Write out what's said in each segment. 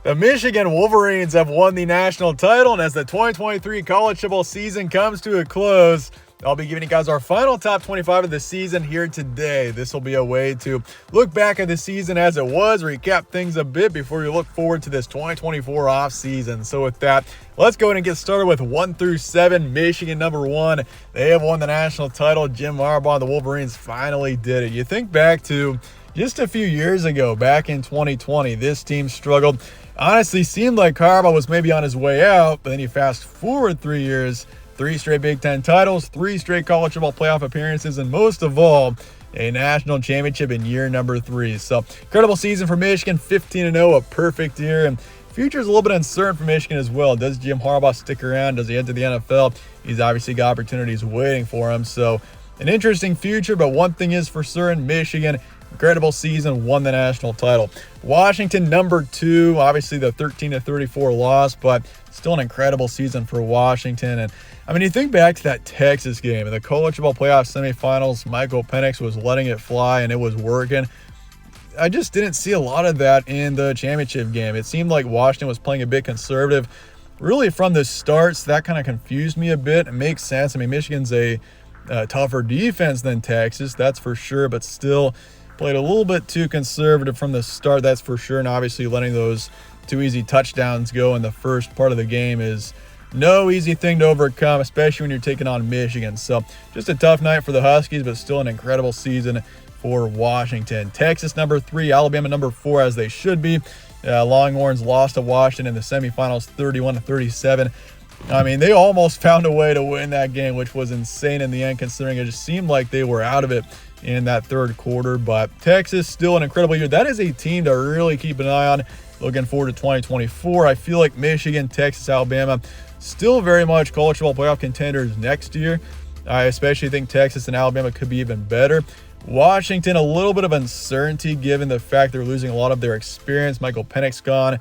The Michigan Wolverines have won the national title, and as the 2023 college football season comes to a close, I'll be giving you guys our final top 25 of the season here today. This will be a way to look back at the season as it was, recap things a bit before you look forward to this 2024 offseason. So with that, let's go ahead and get started with 1 through 7. Michigan number 1. They have won the national title. Jim Harbaugh, the Wolverines finally did it. You think back to just a few years ago, back in 2020, this team struggled. Honestly, seemed like Harbaugh was maybe on his way out, but then you fast forward 3 years, 3 straight Big Ten titles, 3 straight college football playoff appearances, and most of all, a national championship in year number 3. So, incredible season for Michigan, 15-0, a perfect year, and future's a little bit uncertain for Michigan as well. Does Jim Harbaugh stick around? Does he enter the NFL? He's obviously got opportunities waiting for him, so an interesting future, but one thing is for certain, Michigan, incredible season, won the national title. Washington, number 2, obviously the 13-34 loss, but still an incredible season for Washington. And I mean, you think back to that Texas game in the college football playoff semifinals, Michael Penix was letting it fly and it was working. I just didn't see a lot of that in the championship game. It seemed like Washington was playing a bit conservative really from the start, so that kind of confused me a bit. It makes sense. I mean, Michigan's a tougher defense than Texas, that's for sure, but still played a little bit too conservative from the start, that's for sure. And obviously letting those 2 easy touchdowns go in the first part of the game is no easy thing to overcome, especially when you're taking on Michigan. So just a tough night for the Huskies, but still an incredible season for Washington. Texas number 3, Alabama number 4, as they should be. Longhorns lost to Washington in the semifinals 31-37. I mean, they almost found a way to win that game, which was insane in the end, considering it just seemed like they were out of it in that third quarter. But Texas, still an incredible year. That is a team to really keep an eye on. Looking forward to 2024. I feel like Michigan, Texas, Alabama, still very much college football playoff contenders next year. I especially think Texas and Alabama could be even better. Washington, a little bit of uncertainty given the fact they're losing a lot of their experience. Michael Penix gone.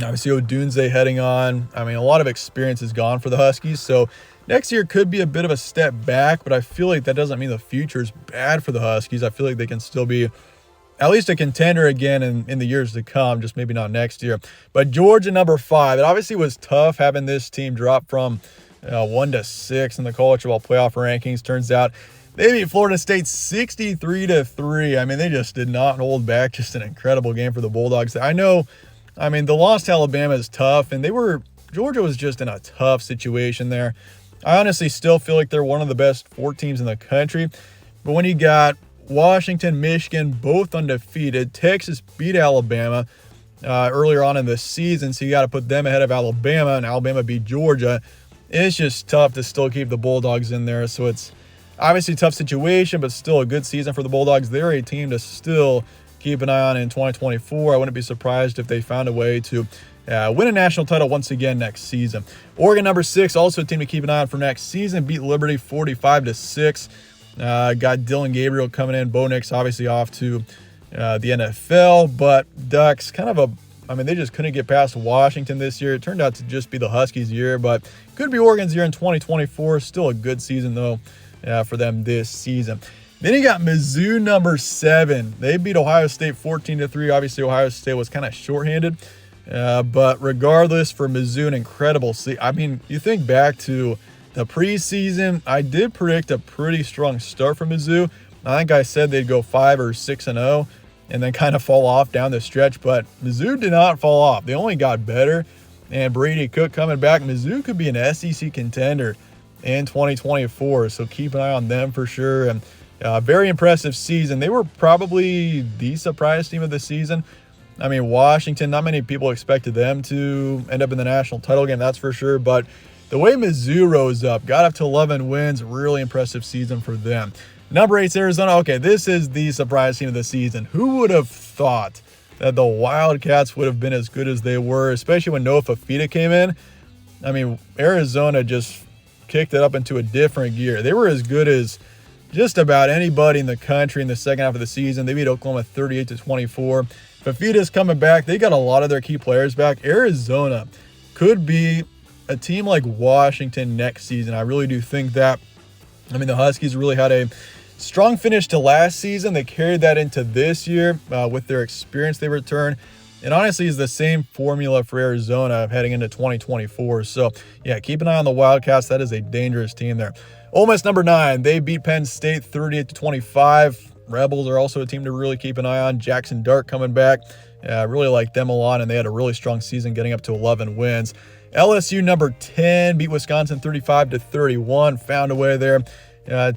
Obviously, Odunze heading on. I mean, a lot of experience is gone for the Huskies. So next year could be a bit of a step back, but I feel like that doesn't mean the future is bad for the Huskies. I feel like they can still be at least a contender again in the years to come, just maybe not next year. But Georgia, number 5. It obviously was tough having this team drop from 1 to 6 in the college football playoff rankings. Turns out they beat Florida State 63-3. I mean, they just did not hold back. Just an incredible game for the Bulldogs. I mean, the loss to Alabama is tough, and Georgia was just in a tough situation there. I honestly still feel like they're one of the best 4 teams in the country. But when you got Washington, Michigan, both undefeated, Texas beat Alabama earlier on in the season, so you got to put them ahead of Alabama, and Alabama beat Georgia. It's just tough to still keep the Bulldogs in there. So it's obviously a tough situation, but still a good season for the Bulldogs. They're a team to still keep an eye on in 2024. I wouldn't be surprised if they found a way to win a national title once again next season. Oregon number 6, also a team to keep an eye on for next season. Beat Liberty 45-6. Got Dylan Gabriel coming in. Bo Nix obviously off to the NFL, but Ducks they just couldn't get past Washington this year. It turned out to just be the Huskies' year, but could be Oregon's year in 2024. Still a good season though for them this season. Then you got Mizzou number 7. They beat Ohio State 14-3. Obviously, Ohio State was kind of shorthanded. But regardless, for Mizzou, an incredible season. I mean, you think back to the preseason, I did predict a pretty strong start for Mizzou. I think I said they'd go 5 or 6-0 and then kind of fall off down the stretch. But Mizzou did not fall off. They only got better. And Brady Cook coming back. Mizzou could be an SEC contender in 2024. So keep an eye on them for sure. And very impressive season. They were probably the surprise team of the season. I mean, Washington, not many people expected them to end up in the national title game, that's for sure. But the way Mizzou rose up, got up to 11 wins, really impressive season for them. Number 8's Arizona. Okay, this is the surprise team of the season. Who would have thought that the Wildcats would have been as good as they were, especially when Noah Fafita came in? I mean, Arizona just kicked it up into a different gear. They were as good as just about anybody in the country in the second half of the season. They beat Oklahoma 38-24. Fafita's coming back. They got a lot of their key players back. Arizona could be a team like Washington next season. I really do think that. I mean, the Huskies really had a strong finish to last season. They carried that into this year with their experience they returned. And honestly, is the same formula for Arizona heading into 2024. So, yeah, keep an eye on the Wildcats. That is a dangerous team there. Ole Miss number 9. They beat Penn State 38-25. Rebels are also a team to really keep an eye on. Jackson Dart coming back. I really like them a lot, and they had a really strong season getting up to 11 wins. LSU number 10 beat Wisconsin 35-31. Found a way there.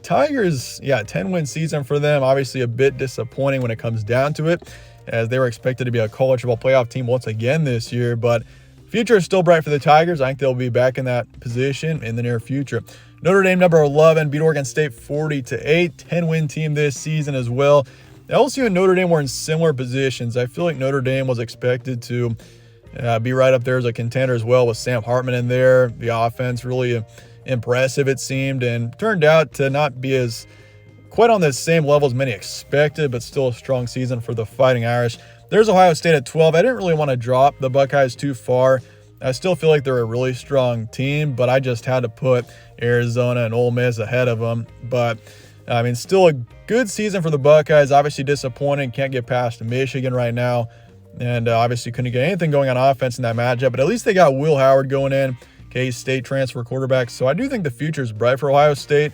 Tigers, 10-win season for them. Obviously a bit disappointing when it comes down to it, as they were expected to be a college football playoff team once again this year. But future is still bright for the Tigers. I think they'll be back in that position in the near future. Notre Dame number 11 beat Oregon State 40-8. 10-win team this season as well. LSU and Notre Dame were in similar positions. I feel like Notre Dame was expected to be right up there as a contender as well, with Sam Hartman in there. The offense really impressive, it seemed, and turned out to not be as quite on the same level as many expected, but still a strong season for the Fighting Irish. There's Ohio State at 12. I didn't really want to drop the Buckeyes too far. I still feel like they're a really strong team, but I just had to put Arizona and Ole Miss ahead of them. But I mean, still a good season for the Buckeyes. Obviously disappointing. Can't get past Michigan right now. And obviously couldn't get anything going on offense in that matchup. But at least they got Will Howard going in, K-State transfer quarterback. So I do think the future is bright for Ohio State.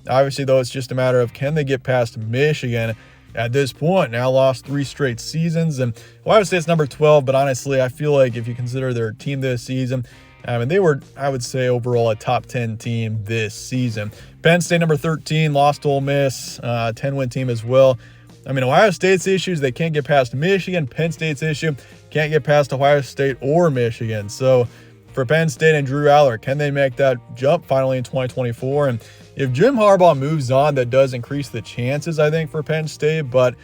Obviously, though, it's just a matter of can they get past Michigan at this point. Now lost 3 straight seasons. And Ohio State's number 12. But honestly, I feel like if you consider their team this season, I mean, they were, I would say, overall a top 10 team this season. Penn State number 13, lost to Ole Miss, 10-win team as well. I mean, Ohio State's issues, they can't get past Michigan. Penn State's issue, can't get past Ohio State or Michigan. So for Penn State and Drew Aller, can they make that jump finally in 2024? And if Jim Harbaugh moves on, that does increase the chances, I think, for Penn State. But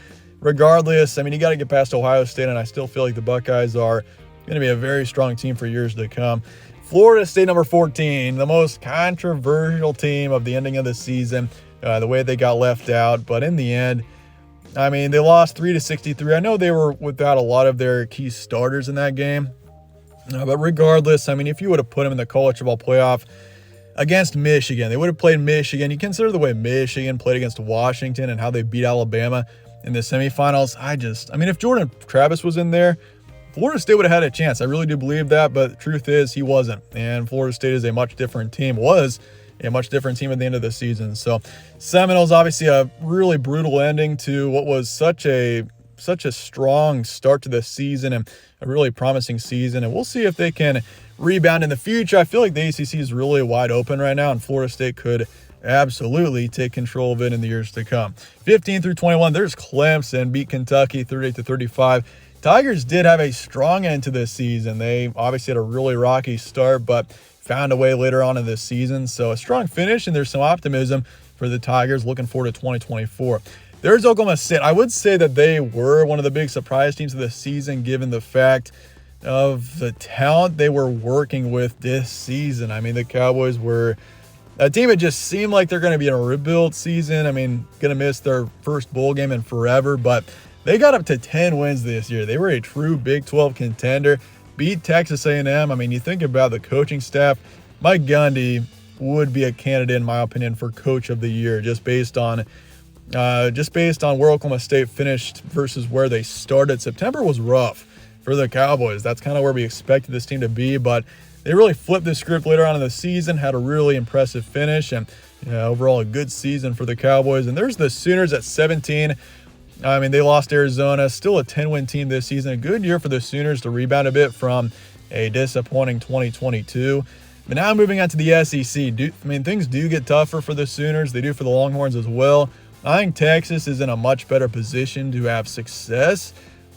regardless, I mean, you got to get past Ohio State, and I still feel like the Buckeyes are going to be a very strong team for years to come. Florida State number 14, the most controversial team of the ending of the season, the way they got left out. But in the end, I mean, they lost 3-63. I know they were without a lot of their key starters in that game. But regardless, I mean, if you would have put them in the college football playoff against Michigan, they would have played Michigan. You consider the way Michigan played against Washington and how they beat Alabama in the semifinals. I mean, if Jordan Travis was in there, Florida State would have had a chance. I really do believe that, but the truth is he wasn't. And Florida State is a much different team, was a much different team at the end of the season. So Seminoles, obviously a really brutal ending to what was such a strong start to the season and a really promising season. And we'll see if they can rebound in the future. I feel like the ACC is really wide open right now, and Florida State could absolutely take control of it in the years to come. 15-21, there's Clemson, beat Kentucky 38-35. Tigers did have a strong end to this season. They obviously had a really rocky start, but found a way later on in this season. So a strong finish, and there's some optimism for the Tigers. Looking forward to 2024. There's Oklahoma State. I would say that they were one of the big surprise teams of the season, given the fact of the talent they were working with this season. I mean, the Cowboys were a team that just seemed like they're going to be in a rebuild season. I mean, going to miss their first bowl game in forever, but they got up to 10 wins this year. They were a true Big 12 contender, beat Texas A&M. I mean, you think about the coaching staff, Mike Gundy would be a candidate, in my opinion, for Coach of the Year, just based on where Oklahoma State finished versus where they started. September was rough for the Cowboys. That's kind of where we expected this team to be, but they really flipped the script later on in the season, had a really impressive finish, and overall a good season for the Cowboys. And there's the Sooners at 17. I mean, they lost Arizona, still a 10-win team this season. A good year for the Sooners to rebound a bit from a disappointing 2022. But now moving on to the SEC. Things do get tougher for the Sooners. They do for the Longhorns as well. I think Texas is in a much better position to have success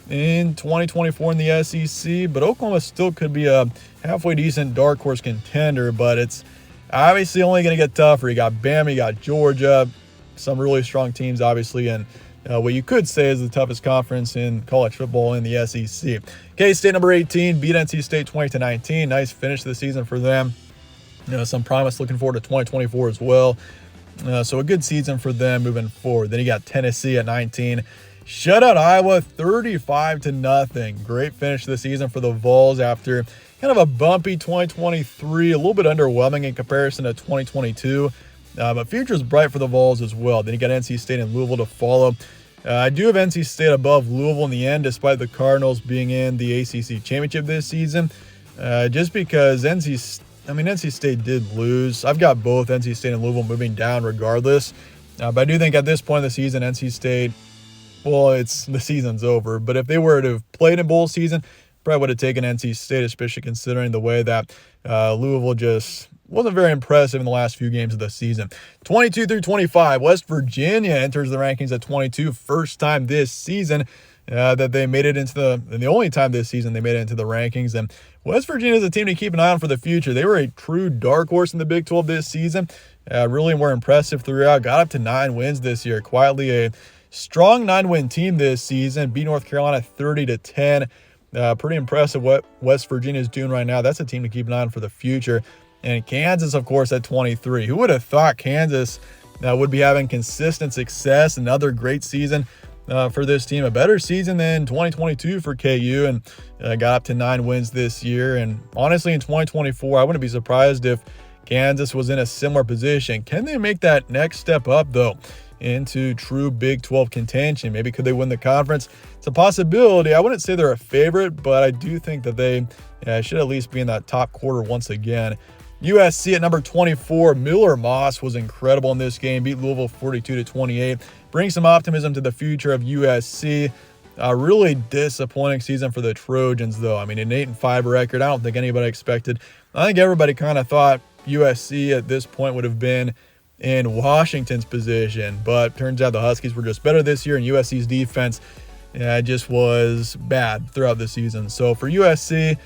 in 2024 in the SEC, but Oklahoma still could be a halfway decent dark horse contender, but it's obviously only going to get tougher. You got Bama, you got Georgia, some really strong teams, obviously, and what you could say is the toughest conference in college football in the SEC. K-State number 18 beat NC State 20-19. Nice finish to the season for them. Some promise looking forward to 2024 as well. So a good season for them moving forward. Then you got Tennessee at 19. Shut out Iowa 35-0. Great finish to the season for the Vols after kind of a bumpy 2023, a little bit underwhelming in comparison to 2022. But future's bright for the Vols as well. Then you got NC State and Louisville to follow. I do have NC State above Louisville in the end, despite the Cardinals being in the ACC championship this season. Just because NC State did lose. I've got both NC State and Louisville moving down regardless. But I do think at this point in the season, NC State, well, the season's over. But if they were to have played in bowl season, probably would have taken NC State, especially considering the way that Louisville just wasn't very impressive in the last few games of the season. 22 through 25, West Virginia enters the rankings at 22. First time this season that they made it into the only time this season they made it into the rankings. And West Virginia is a team to keep an eye on for the future. They were a true dark horse in the Big 12 this season. Really were impressive throughout. Got up to 9 wins this year. Quietly a strong 9-win team this season. Beat North Carolina 30-10. Pretty impressive what West Virginia is doing right now. That's a team to keep an eye on for the future. And Kansas, of course, at 23. Who would have thought Kansas would be having consistent success? Another great season for this team. A better season than 2022 for KU, and got up to 9 wins this year. And honestly, in 2024, I wouldn't be surprised if Kansas was in a similar position. Can they make that next step up, though, into true Big 12 contention? Maybe could they win the conference? It's a possibility. I wouldn't say they're a favorite, but I do think that they should at least be in that top quarter once again. USC at number 24. Miller Moss was incredible in this game. Beat Louisville 42-28. Brings some optimism to the future of USC. A really disappointing season for the Trojans, though. I mean, an 8-5 record. I don't think anybody expected. I think everybody kind of thought USC at this point would have been in Washington's position, but turns out the Huskies were just better this year, and USC's defense just was bad throughout the season. So for USC,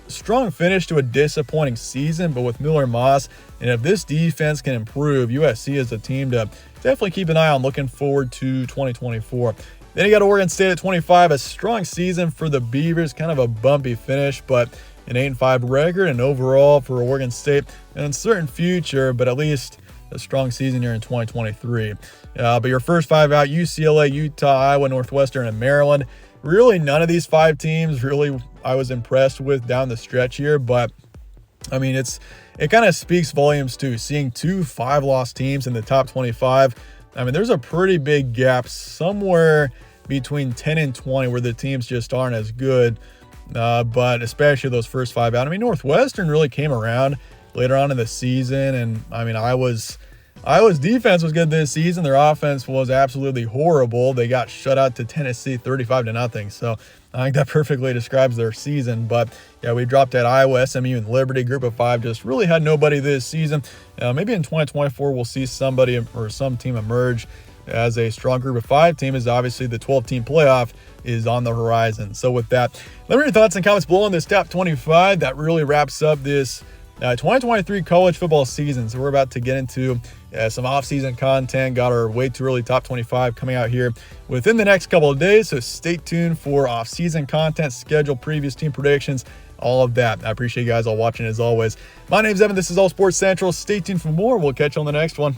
strong finish to a disappointing season, but with Miller Moss, and if this defense can improve, USC is a team to definitely keep an eye on. Looking forward to 2024. Then you got Oregon State at 25. A strong season for the Beavers, kind of a bumpy finish, but an 8-5 record, and overall for Oregon State, an uncertain future, but at least a strong season here in 2023. But your first 5 out: UCLA, Utah, Iowa, Northwestern, and Maryland. Really, none of these 5 teams I was impressed with down the stretch here, but I mean, it kind of speaks volumes too. Seeing 2 5-loss teams in the top 25. I mean, there's a pretty big gap somewhere between 10 and 20 where the teams just aren't as good. But especially those first 5 out. I mean, Northwestern really came around later on in the season, and I mean, Iowa's defense was good this season. Their offense was absolutely horrible. They got shut out to Tennessee 35-0. So I think that perfectly describes their season. But yeah, we dropped at Iowa, SMU, and Liberty. Group of 5 just really had nobody this season. Maybe in 2024 we'll see somebody or some team emerge as a strong group of 5 team, as obviously the 12-team playoff is on the horizon. So with that, let me know your thoughts and comments below on this top 25. That really wraps up this 2023 college football season. So we're about to get into some off-season content. Got our way too early top 25 coming out here within the next couple of days. So stay tuned for off-season content, schedule, previous team predictions, all of that. I appreciate you guys all watching as always. My name's Evan. This is All Sports Central. Stay tuned for more. We'll catch you on the next one.